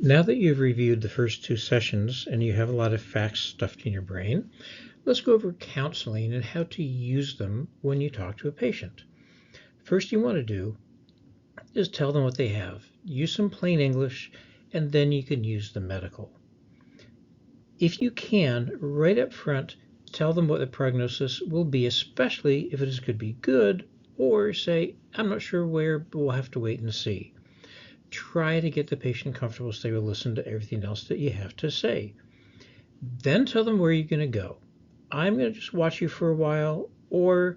Now that you've reviewed the first two sessions and you have a lot of facts stuffed in your brain, let's go over counseling and how to use them when you talk to a patient. First you want to do is tell them what they have. Use some plain English, and then you can use the medical. If you can, right up front, tell them what the prognosis will be, especially if it could be good, or say, I'm not sure where, but we'll have to wait and see. Try to get the patient comfortable so they will listen to everything else that you have to say. Then tell them where you're going to go. I'm going to just watch you for a while, or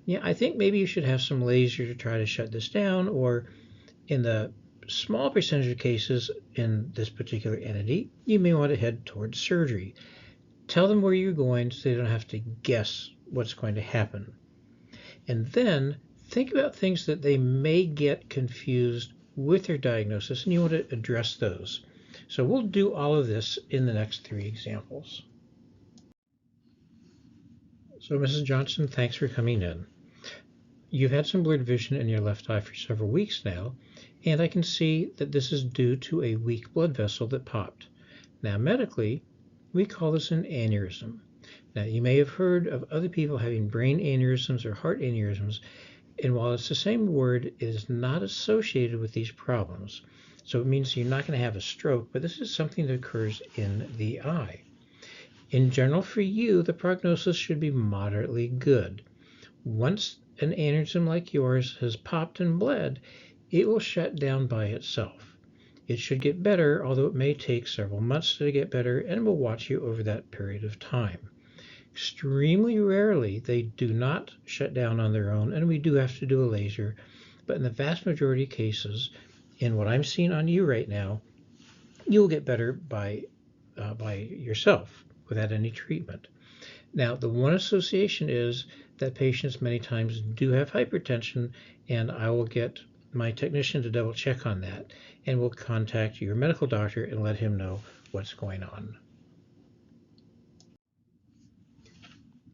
yeah, I think maybe you should have some laser to try to shut this down, or in the small percentage of cases in this particular entity, you may want to head towards surgery. Tell them where you're going so they don't have to guess what's going to happen. And then think about things that they may get confused with their diagnosis, and you want to address those. So we'll do all of this in the next three examples. So Mrs. Johnson, thanks for coming in. You've had some blurred vision in your left eye for several weeks now, and I can see that this is due to a weak blood vessel that popped. Now medically, we call this an aneurysm. Now you may have heard of other people having brain aneurysms or heart aneurysms, and while it's the same word, it is not associated with these problems. So it means you're not going to have a stroke, but this is something that occurs in the eye. In general, for you, the prognosis should be moderately good. Once an aneurysm like yours has popped and bled, it will shut down by itself. It should get better, although it may take several months to get better, and we'll watch you over that period of time. Extremely rarely, they do not shut down on their own, and we do have to do a laser. But in the vast majority of cases, in what I'm seeing on you right now, you'll get better by yourself without any treatment. Now, the one association is that patients many times do have hypertension, and I will get my technician to double check on that, and we'll contact your medical doctor and let him know what's going on.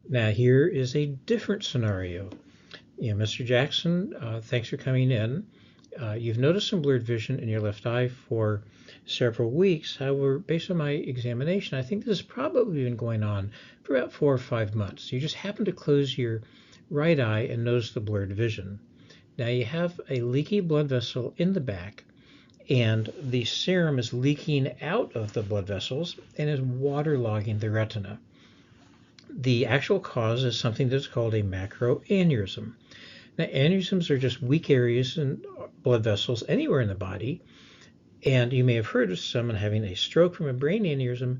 Now here is a different scenario. Mr. Jackson, thanks for coming in. You've noticed some blurred vision in your left eye for several weeks. However, based on my examination, I think this has probably been going on for about 4 or 5 months. You just happen to close your right eye and notice the blurred vision. Now you have a leaky blood vessel in the back, and the serum is leaking out of the blood vessels and is waterlogging the retina. The actual cause is something that's called a macroaneurysm. Now, aneurysms are just weak areas in blood vessels anywhere in the body, and you may have heard of someone having a stroke from a brain aneurysm.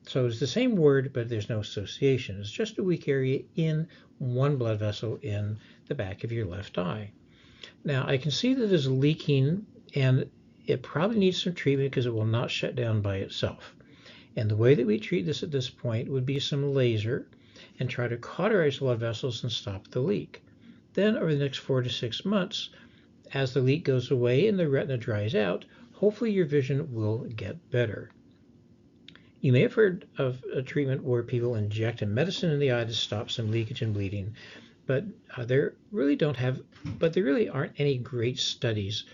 So it's the same word, but there's no association. It's just a weak area in one blood vessel in the back of your left eye. Now, I can see that it's leaking, and it probably needs some treatment because it will not shut down by itself. And the way that we treat this at this point would be some laser and try to cauterize blood vessels and stop the leak. Then over the next 4 to 6 months, as the leak goes away and the retina dries out, hopefully your vision will get better. You may have heard of a treatment where people inject a medicine in the eye to stop some leakage and bleeding, but there really aren't any great studies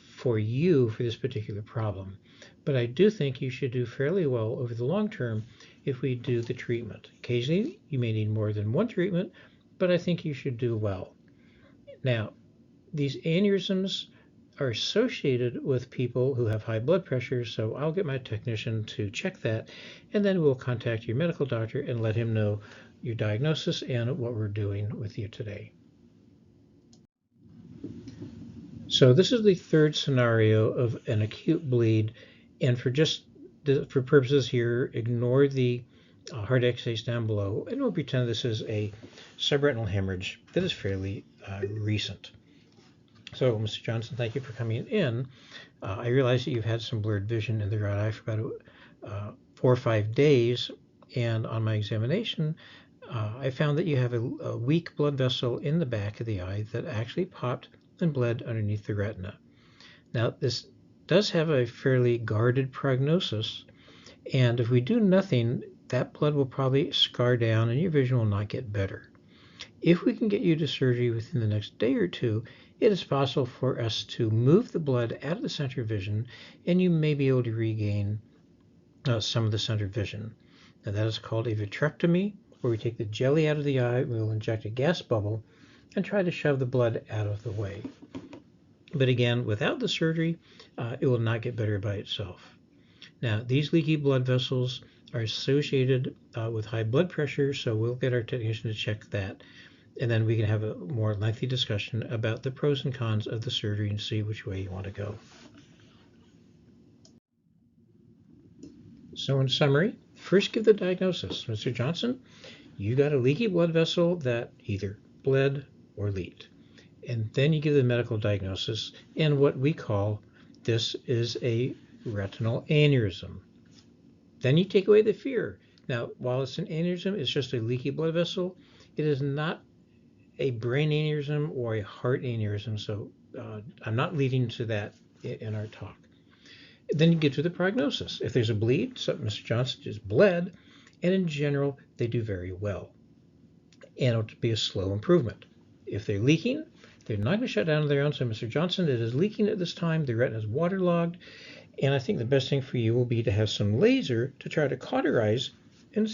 for you for this particular problem. But I do think you should do fairly well over the long term if we do the treatment. Occasionally, you may need more than one treatment, but I think you should do well. Now, these aneurysms are associated with people who have high blood pressure, so I'll get my technician to check that, and then we'll contact your medical doctor and let him know your diagnosis and what we're doing with you today. So this is the third scenario of an acute bleed, and for purposes here, ignore the heart x-rays down below, and we'll pretend this is a subretinal hemorrhage that is fairly recent. So, Mr. Johnson, thank you for coming in. I realize that you've had some blurred vision in the right eye for about 4 or 5 days, and on my examination, I found that you have a weak blood vessel in the back of the eye that actually popped and bled underneath the retina. Now, this does have a fairly guarded prognosis, and if we do nothing, that blood will probably scar down and your vision will not get better. If we can get you to surgery within the next day or two, it is possible for us to move the blood out of the center of vision, and you may be able to regain some of the center vision. Now that is called a vitrectomy, where we take the jelly out of the eye, we will inject a gas bubble, and try to shove the blood out of the way. But again, without the surgery, it will not get better by itself. Now, these leaky blood vessels are associated with high blood pressure, so we'll get our technician to check that. And then we can have a more lengthy discussion about the pros and cons of the surgery and see which way you want to go. So in summary, first give the diagnosis. Mr. Johnson, you got a leaky blood vessel that either bled or leaked. And then you give the medical diagnosis, and what we call this is a retinal aneurysm. Then you take away the fear. Now, while it's an aneurysm, it's just a leaky blood vessel. It is not a brain aneurysm or a heart aneurysm, so I'm not leading to that in our talk. Then you get to the prognosis. If there's a bleed, so Mr. Johnson just bled, and in general, they do very well. And it'll be a slow improvement. If they're leaking, they're not going to shut down on their own. So Mr. Johnson, it is leaking at this time, the retina is waterlogged, and I think the best thing for you will be to have some laser to try to cauterize and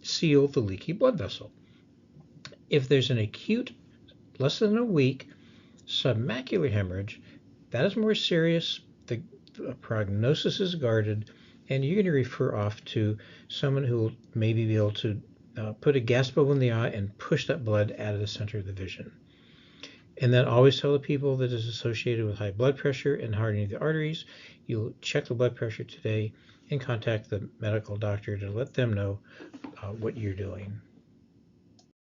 seal the leaky blood vessel. If there's an acute, less than a week, submacular hemorrhage, that is more serious. The prognosis is guarded, and you're going to refer off to someone who will maybe be able to put a gas bubble in the eye and push that blood out of the center of the vision. And then always tell the people that is associated with high blood pressure and hardening of the arteries. You'll check the blood pressure today and contact the medical doctor to let them know what you're doing.